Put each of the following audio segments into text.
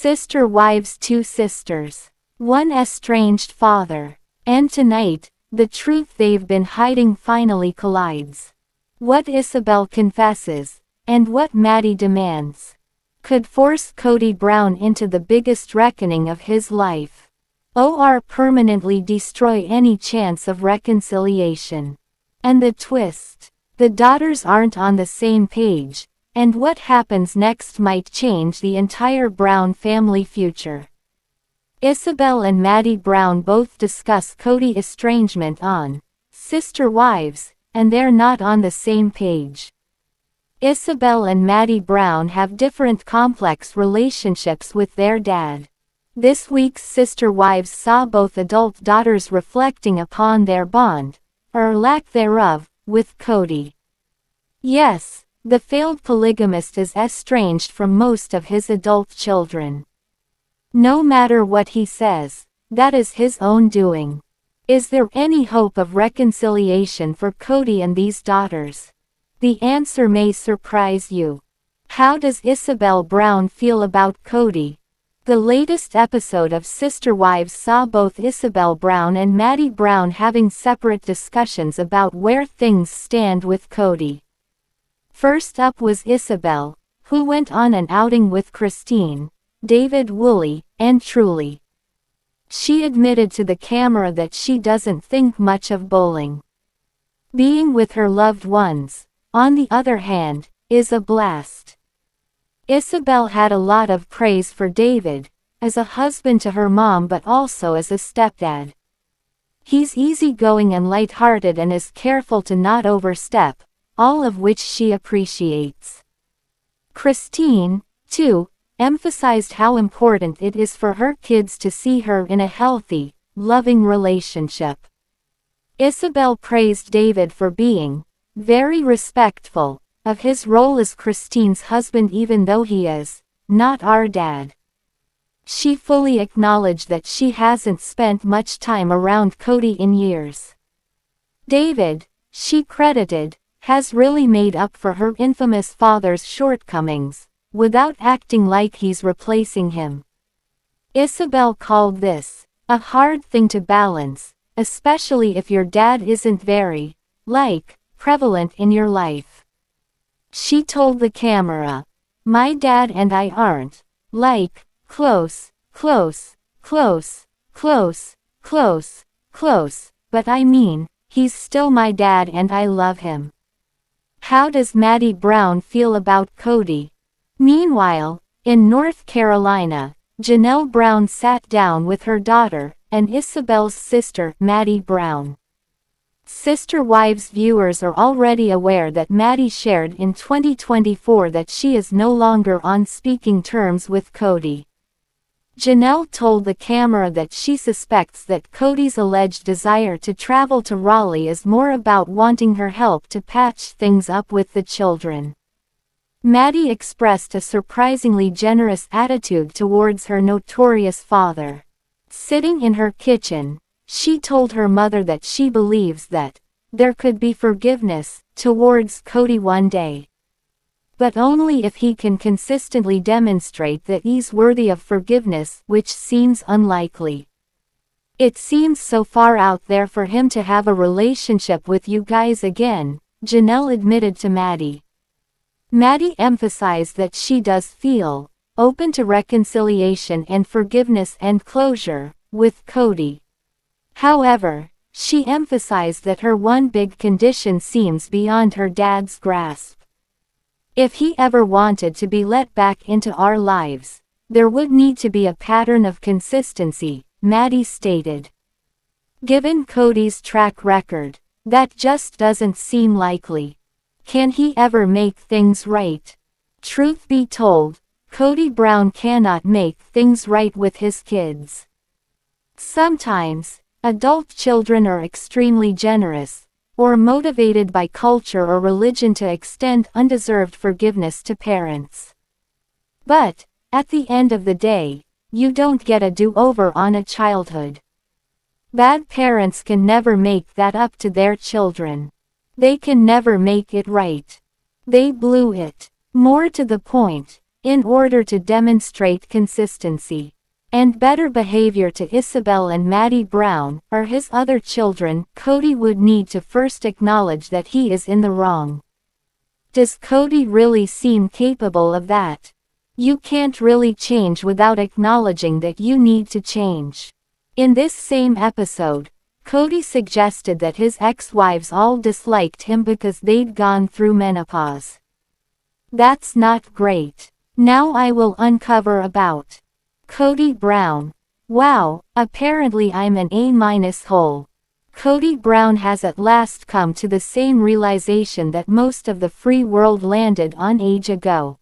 Sister wives, 2 sisters, 1 estranged father. And tonight, the truth they've been hiding finally collides. What Isabel confesses, and what Maddie demands, could force Kody Brown into the biggest reckoning of his life, or permanently destroy any chance of reconciliation. And the twist: the daughters aren't on the same page, and what happens next might change the entire Brown family future. Isabel and Maddie Brown both discuss Kody estrangement on Sister Wives, and they're not on the same page. Isabel and Maddie Brown have different complex relationships with their dad. This week's Sister Wives saw both adult daughters reflecting upon their bond, or lack thereof, with Kody. Yes, the failed polygamist is estranged from most of his adult children. No matter what he says, that is his own doing. Is there any hope of reconciliation for Kody and these daughters? The answer may surprise you. How does Isabel Brown feel about Kody? The latest episode of Sister Wives saw both Isabel Brown and Maddie Brown having separate discussions about where things stand with Kody. First up was Isabel, who went on an outing with Christine, David, Woolley, and Truly. She admitted to the camera that she doesn't think much of bowling. Being with her loved ones, on the other hand, is a blast. Isabel had a lot of praise for David, as a husband to her mom but also as a stepdad. He's easygoing and lighthearted and is careful to not overstep, all of which she appreciates. Christine, too, emphasized how important it is for her kids to see her in a healthy, loving relationship. Isabel praised David for being very respectful of his role as Christine's husband even though he is not our dad. She fully acknowledged that she hasn't spent much time around Kody in years. David, she credited, has really made up for her infamous father's shortcomings, without acting like he's replacing him. Isabel called this a hard thing to balance, especially if your dad isn't very, prevalent in your life. She told the camera, "My dad and I aren't, close, but I mean, he's still my dad and I love him." How does Maddie Brown feel about Kody? Meanwhile, in North Carolina, Janelle Brown sat down with her daughter, and Isabel's sister, Maddie Brown. Sister Wives viewers are already aware that Maddie shared in 2024 that she is no longer on speaking terms with Kody. Janelle told the camera that she suspects that Kody's alleged desire to travel to Raleigh is more about wanting her help to patch things up with the children. Maddie expressed a surprisingly generous attitude towards her notorious father. Sitting in her kitchen, she told her mother that she believes that there could be forgiveness towards Kody one day, but only if he can consistently demonstrate that he's worthy of forgiveness, which seems unlikely. It seems so far out there for him to have a relationship with you guys again, Janelle admitted to Maddie. Maddie emphasized that she does feel open to reconciliation and forgiveness and closure with Kody. However, she emphasized that her one big condition seems beyond her dad's grasp. If he ever wanted to be let back into our lives, there would need to be a pattern of consistency, Maddie stated. Given Kody's track record, that just doesn't seem likely. Can he ever make things right? Truth be told, Kody Brown cannot make things right with his kids. Sometimes, adult children are extremely generous, or motivated by culture or religion to extend undeserved forgiveness to parents. But, at the end of the day, you don't get a do-over on a childhood. Bad parents can never make that up to their children. They can never make it right. They blew it. More to the point, In order to demonstrate consistency and better behavior to YSABEL and Maddie Brown, or his other children, Kody would need to first acknowledge that he is in the wrong. Does Kody really seem capable of that? You can't really change without acknowledging that you need to change. In this same episode, Kody suggested that his ex-wives all disliked him because they'd gone through menopause. That's not great. Now I will uncover about Kody Brown. Wow, apparently I'm an A- hole. Kody Brown has at last come to the same realization that most of the free world landed on age ago.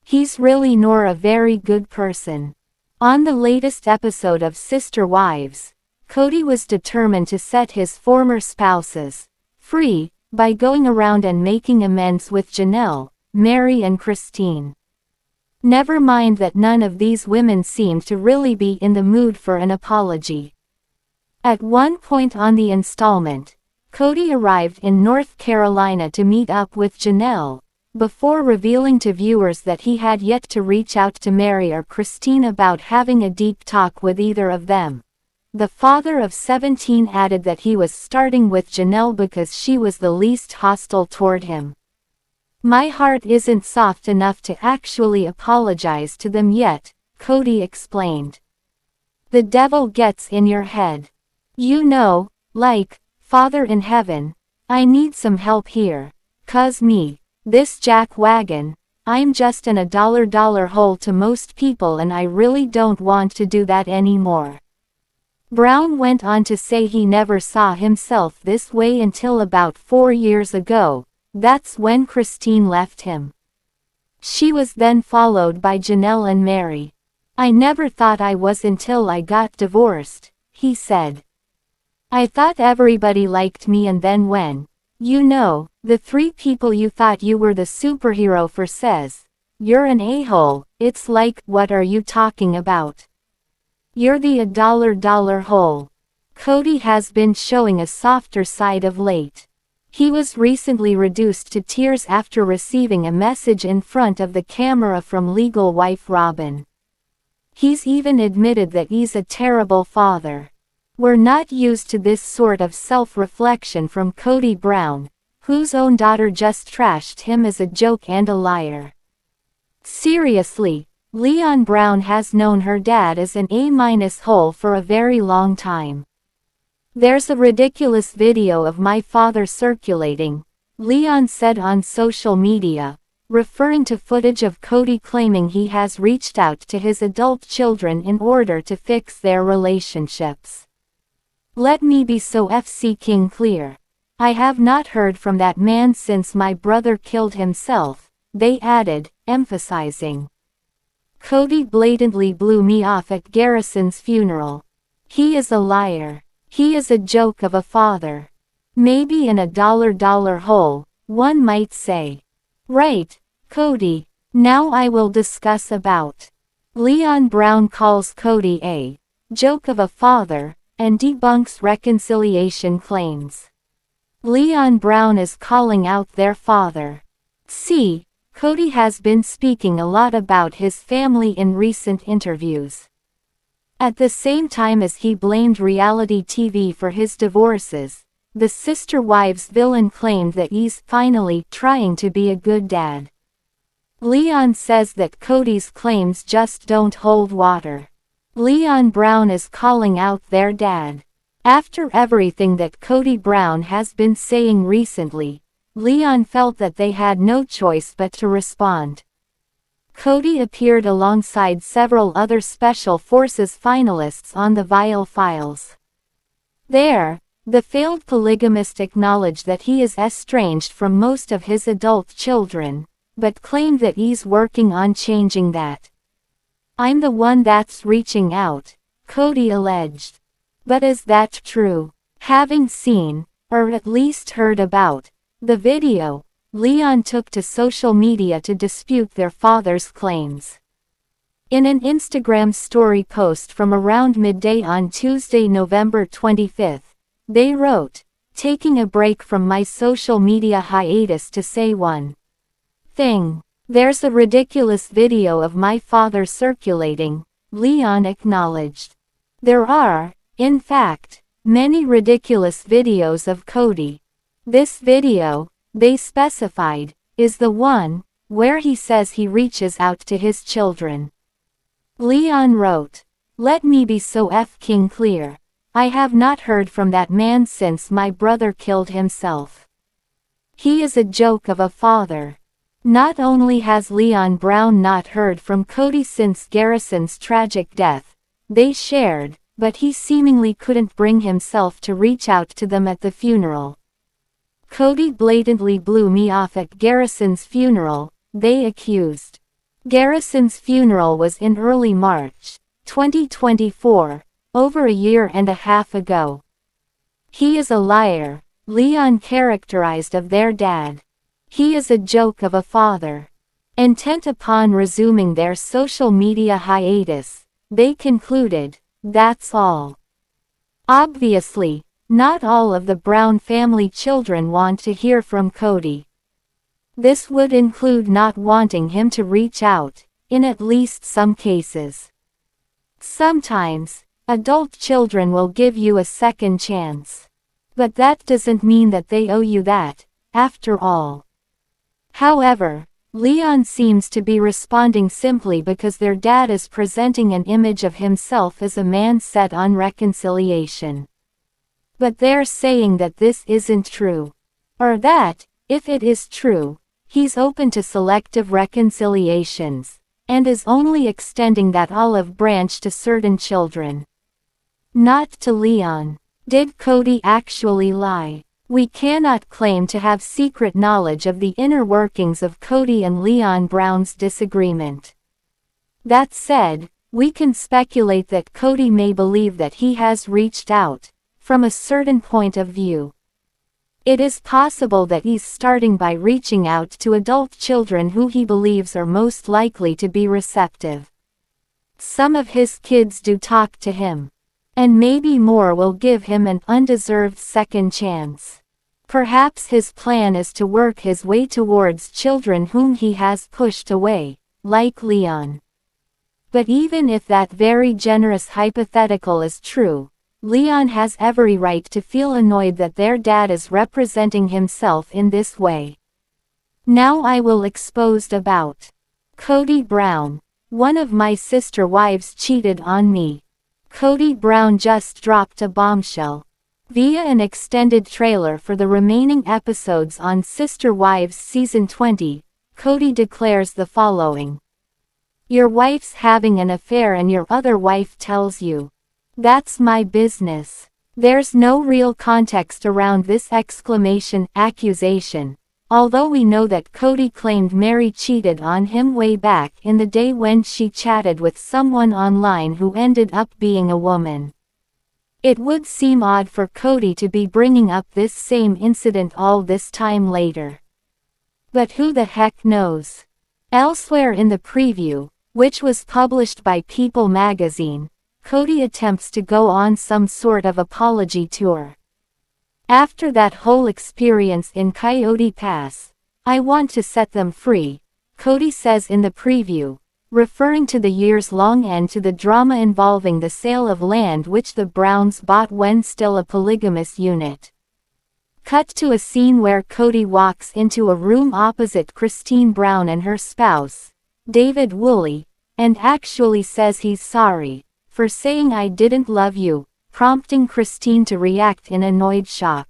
He's really nor a very good person. On the latest episode of Sister Wives, Kody was determined to set his former spouses free by going around and making amends with Janelle, Mary and Christine. Never mind that none of these women seemed to really be in the mood for an apology. At one point on the installment, Kody arrived in North Carolina to meet up with Janelle, before revealing to viewers that he had yet to reach out to Mary or Christine about having a deep talk with either of them. The father of 17 added that he was starting with Janelle because she was the least hostile toward him. My heart isn't soft enough to actually apologize to them yet, Kody explained. The devil gets in your head. You know, like, Father in heaven, I need some help here, 'cause me, this jack wagon, I'm just in a dollar hole to most people and I really don't want to do that anymore. Brown went on to say he never saw himself this way until about 4 years ago. That's when Christine left him. She was then followed by Janelle and Mary. I never thought I was until I got divorced, he said. I thought everybody liked me and then when, you know, the 3 people you thought you were the superhero for says, you're an a-hole, it's like, what are you talking about? You're the a dollar hole. Kody has been showing a softer side of late. He was recently reduced to tears after receiving a message in front of the camera from legal wife Robin. He's even admitted that he's a terrible father. We're not used to this sort of self-reflection from Kody Brown, whose own daughter just trashed him as a joke and a liar. Seriously, Leon Brown has known her dad as an A- hole for a very long time. There's a ridiculous video of my father circulating, Leon said on social media, referring to footage of Kody claiming he has reached out to his adult children in order to fix their relationships. Let me be so FC King clear. I have not heard from that man since my brother killed himself, they added, emphasizing. Kody blatantly blew me off at Garrison's funeral. He is a liar. He is a joke of a father. Maybe in a dollar hole, one might say. Right, Kody. Now I will discuss about. Leon Brown calls Kody a joke of a father, and debunks reconciliation claims. Leon Brown is calling out their father. See, Kody has been speaking a lot about his family in recent interviews. At the same time as he blamed reality TV for his divorces, the Sister Wives villain claimed that he's finally trying to be a good dad. Leon says that Kody's claims just don't hold water. Leon Brown is calling out their dad. After everything that Kody Brown has been saying recently, Leon felt that they had no choice but to respond. Kody appeared alongside several other Special Forces finalists on the Vile Files. There, the failed polygamist acknowledged that he is estranged from most of his adult children, but claimed that he's working on changing that. I'm the one that's reaching out, Kody alleged. But is that true? Having seen, or at least heard about, the video, Leon took to social media to dispute their father's claims. In an Instagram story post from around midday on Tuesday, November 25, they wrote, "Taking a break from my social media hiatus to say one thing. There's a ridiculous video of my father circulating, Leon acknowledged. There are, in fact, many ridiculous videos of Kody. This video, they specified, is the one where he says he reaches out to his children. Leon wrote, "Let me be so f***ing clear. I have not heard from that man since my brother killed himself. He is a joke of a father." Not only has Leon Brown not heard from Kody since Garrison's tragic death, they shared, but he seemingly couldn't bring himself to reach out to them at the funeral. "Kody blatantly blew me off at Garrison's funeral," they accused. Garrison's funeral was in early March 2024, over a year and a half ago. "He is a liar," Leon characterized of their dad. "He is a joke of a father." Intent upon resuming their social media hiatus, they concluded, "That's all." Obviously, not all of the Brown family children want to hear from Kody. This would include not wanting him to reach out, in at least some cases. Sometimes, adult children will give you a second chance. But that doesn't mean that they owe you that, after all. However, Leon seems to be responding simply because their dad is presenting an image of himself as a man set on reconciliation. But they're saying that this isn't true. Or that, if it is true, he's open to selective reconciliations, and is only extending that olive branch to certain children. Not to Leon. Did Kody actually lie? We cannot claim to have secret knowledge of the inner workings of Kody and Leon Brown's disagreement. That said, we can speculate that Kody may believe that he has reached out, from a certain point of view. It is possible that he's starting by reaching out to adult children who he believes are most likely to be receptive. Some of his kids do talk to him. And maybe more will give him an undeserved second chance. Perhaps his plan is to work his way towards children whom he has pushed away, like Leon. But even if that very generous hypothetical is true, Leon has every right to feel annoyed that their dad is representing himself in this way. Now I will expose about Kody Brown. "One of my sister wives cheated on me." Kody Brown just dropped a bombshell. Via an extended trailer for the remaining episodes on Sister Wives Season 20, Kody declares the following. "Your wife's having an affair and your other wife tells you. That's my business." There's no real context around this accusation, although we know that Kody claimed Mary cheated on him way back in the day when she chatted with someone online who ended up being a woman. It would seem odd for Kody to be bringing up this same incident all this time later. But who the heck knows? Elsewhere in the preview, which was published by People magazine, Kody attempts to go on some sort of apology tour. "After that whole experience in Coyote Pass, I want to set them free," Kody says in the preview, referring to the years-long end to the drama involving the sale of land which the Browns bought when still a polygamous unit. Cut to a scene where Kody walks into a room opposite Christine Brown and her spouse, David Woolley, and actually says he's sorry for saying "I didn't love you," prompting Christine to react in annoyed shock.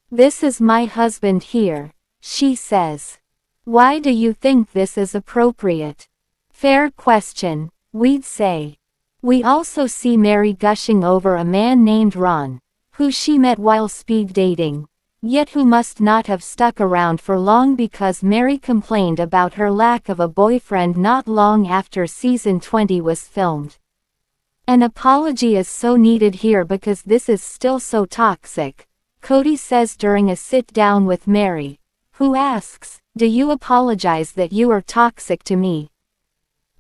"This is my husband here," she says. "Why do you think this is appropriate?" Fair question, we'd say. We also see Mary gushing over a man named Ron, who she met while speed dating, yet who must not have stuck around for long because Mary complained about her lack of a boyfriend not long after season 20 was filmed. An apology is so needed here because this is still so toxic, Kody says during a sit-down with Mary, who asks, "Do you apologize that you are toxic to me?"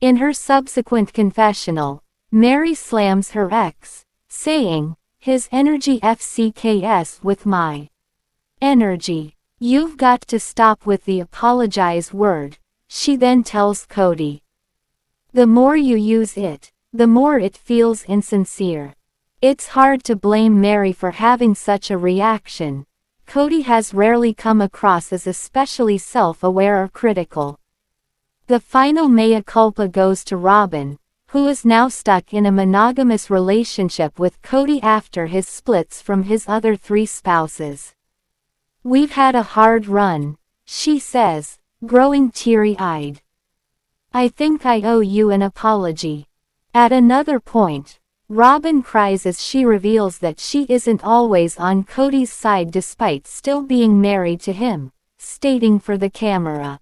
In her subsequent confessional, Mary slams her ex, saying, "His energy FCKS with my energy. You've got to stop with the apologize word. she then tells Kody. The more you use it, the more it feels insincere. It's hard to blame Mary for having such a reaction. Kody has rarely come across as especially self-aware or critical. The final mea culpa goes to Robin, who is now stuck in a monogamous relationship with Kody after his splits from his other 3 spouses. We've had a hard run, she says, growing teary-eyed. I think I owe you an apology. At another point, Robin cries as she reveals that she isn't always on Kody's side despite still being married to him, stating for the camera,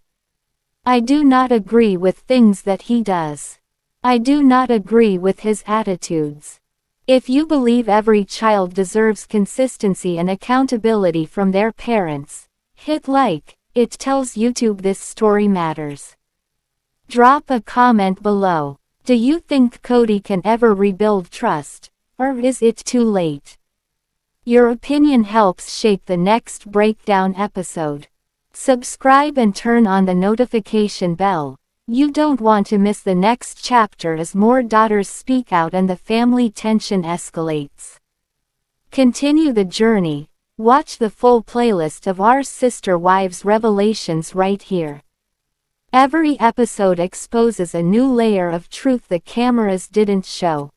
I do not agree with things that he does. I do not agree with his attitudes. If you believe every child deserves consistency and accountability from their parents, hit like. It tells YouTube this story matters. Drop a comment below. Do you think Kody can ever rebuild trust, or is it too late? Your opinion helps shape the next breakdown episode. Subscribe and turn on the notification bell. You don't want to miss the next chapter as more daughters speak out and the family tension escalates. Continue the journey. Watch the full playlist of our sister wives' revelations right here. Every episode exposes a new layer of truth the cameras didn't show.